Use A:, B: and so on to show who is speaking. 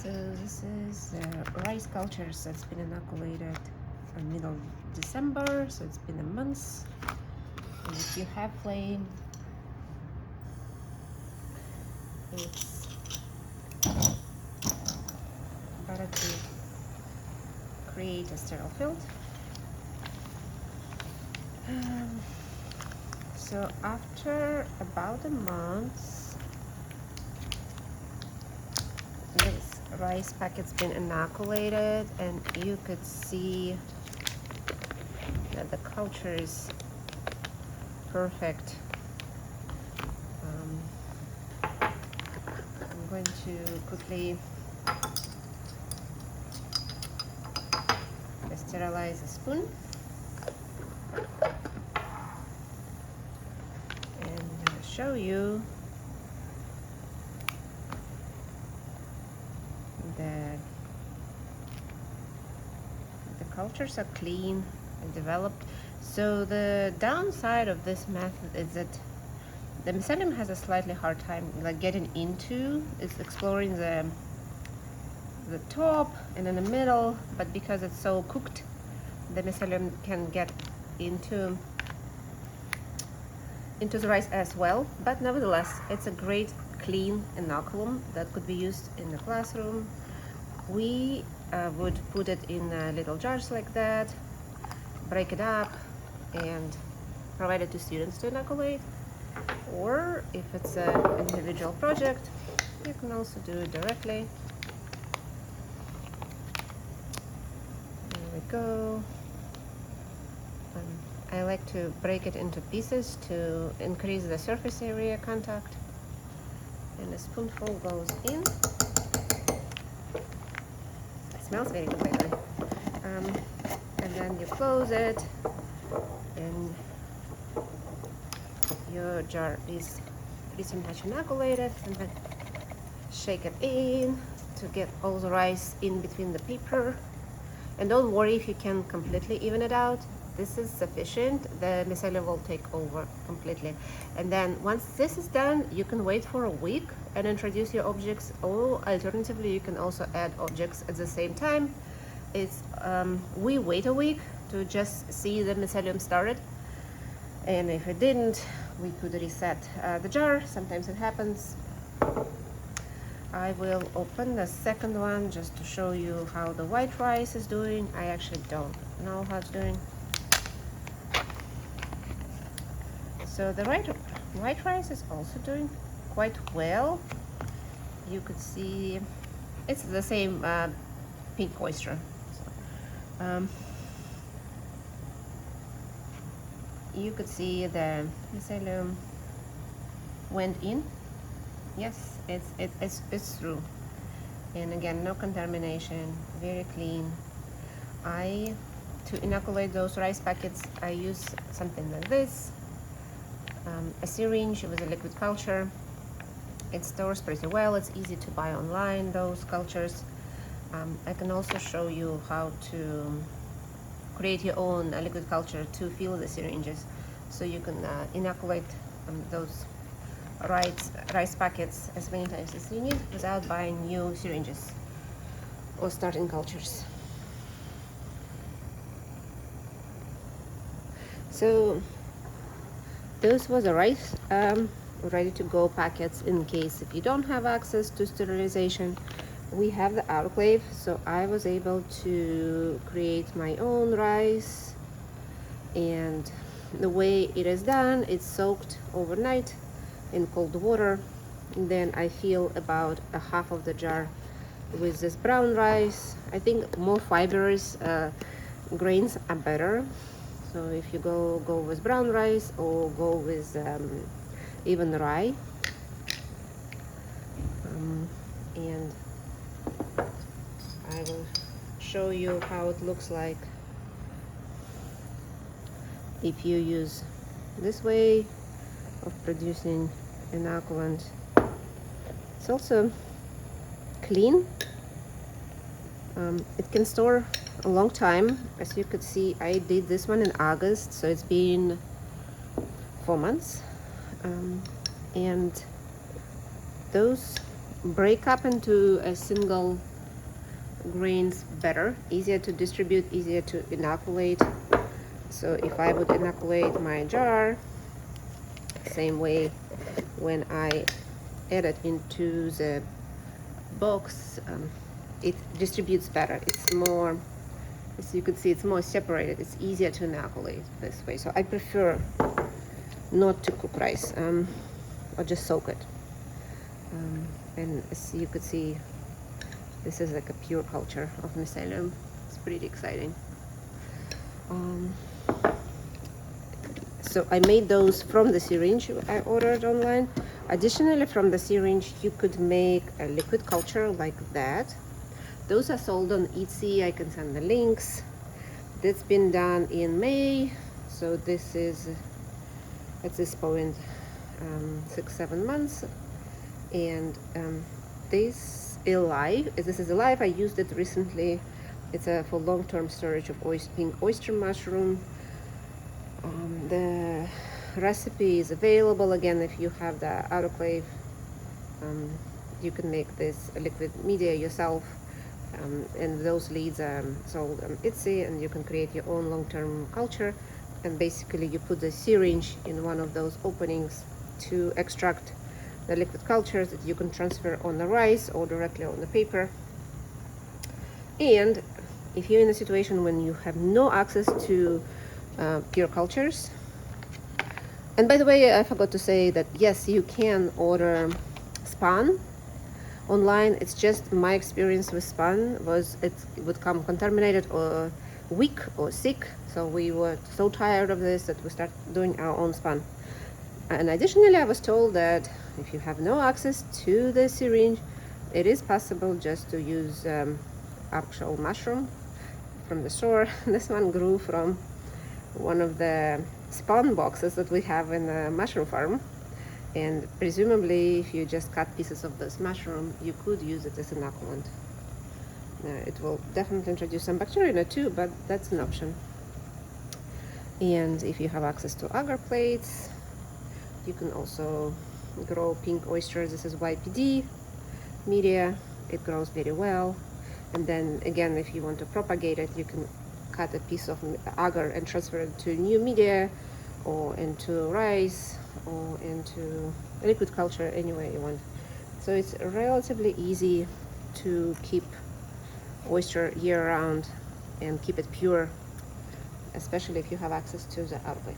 A: So this is rice cultures that's been inoculated in middle December, so it's been a month. And if you have flame, it's better to create a sterile field. So after about a month, this rice packet's been inoculated, and you could see that the culture is perfect. I'm going to quickly sterilize a spoon and show you that the cultures are clean and developed. So the downside of this method is that the mycelium has a slightly hard time like getting into. It's exploring the top and in the middle, but because it's so cooked, the mycelium can get into the rice as well. But nevertheless, it's a great clean inoculum that could be used in the classroom. We would put it in little jars like that, break it up, and provide it to students to inoculate. Or if it's an individual project, you can also do it directly. There we go. I like to break it into pieces to increase the surface area contact. And a spoonful goes in. It smells very good, by the way. And then you close it, and your jar is pretty much inoculated. And then shake it in to get all the rice in between the paper. And don't worry if you can completely even it out. This is sufficient. The mycelium will take over completely. And then once this is done, you can wait for a week and introduce your objects, or alternatively you can also add objects at the same time. We wait a week to just see the mycelium started, and if it didn't, we could reset the jar. Sometimes it happens. I will open the second one just to show you how the white rice is doing. I actually don't know how it's doing. So the white rice is also doing quite well. You could see it's the same pink oyster. You could see the mycelium went in. Yes, it's through. And again, no contamination, very clean. To inoculate those rice packets, I use something like this. A syringe with a liquid culture. It stores pretty well. It's easy to buy online, those cultures. I can also show you how to create your own liquid culture to fill the syringes, so you can inoculate those rice packets as many times as you need without buying new syringes or starting cultures. So those were the rice ready to go packets. In case if you don't have access to sterilization, we have the autoclave, so I was able to create my own rice. And the way it is done, it's soaked overnight in cold water, and then I fill about a half of the jar with this brown rice. I think more fibrous grains are better, so if you go with brown rice or go with even rye. And I will show you how it looks like if you use this way of producing inoculant. It's also clean. It can store a long time. As you could see, I did this one in August, so it's been 4 months. And those break up into a single grains better, easier to distribute, easier to inoculate. So if I would inoculate my jar same way, when I add it into the box, it distributes better. It's more, as you can see, it's more separated. It's easier to inoculate this way. So I prefer not to cook rice, or just soak it. And as you could see, this is like a pure culture of mycelium. It's pretty exciting. So I made those from the syringe I ordered online. Additionally, from the syringe, you could make a liquid culture like that. Those are sold on Etsy. I can send the links. That's been done in May. So this is, at this point, 6-7 months. And this is alive. I used it recently. It's for long-term storage of pink oyster mushroom. The recipe is available. Again, if you have the autoclave, you can make this liquid media yourself, and those leads are sold on Etsy, and you can create your own long-term culture. And basically you put the syringe in one of those openings to extract the liquid cultures that you can transfer on the rice or directly on the paper. And if you're in a situation when you have no access to pure cultures, and by the way, I forgot to say that yes, you can order spawn online. It's just my experience with spawn was it would come contaminated or weak or sick. So we were so tired of this that we started doing our own spawn. And additionally, I was told that if you have no access to the syringe, it is possible just to use actual mushroom from the store. This one grew from one of the spawn boxes that we have in the mushroom farm, and presumably if you just cut pieces of this mushroom, you could use it as an inoculant. It will definitely introduce some bacteria in it too, but that's an option. And if you have access to agar plates, you can also grow pink oysters. This is YPD media. It grows very well. And then again, if you want to propagate it, you can cut a piece of agar and transfer it to new media or into rice or into liquid culture, any way you want. So it's relatively easy to keep oyster year round and keep it pure, especially if you have access to the autoclave.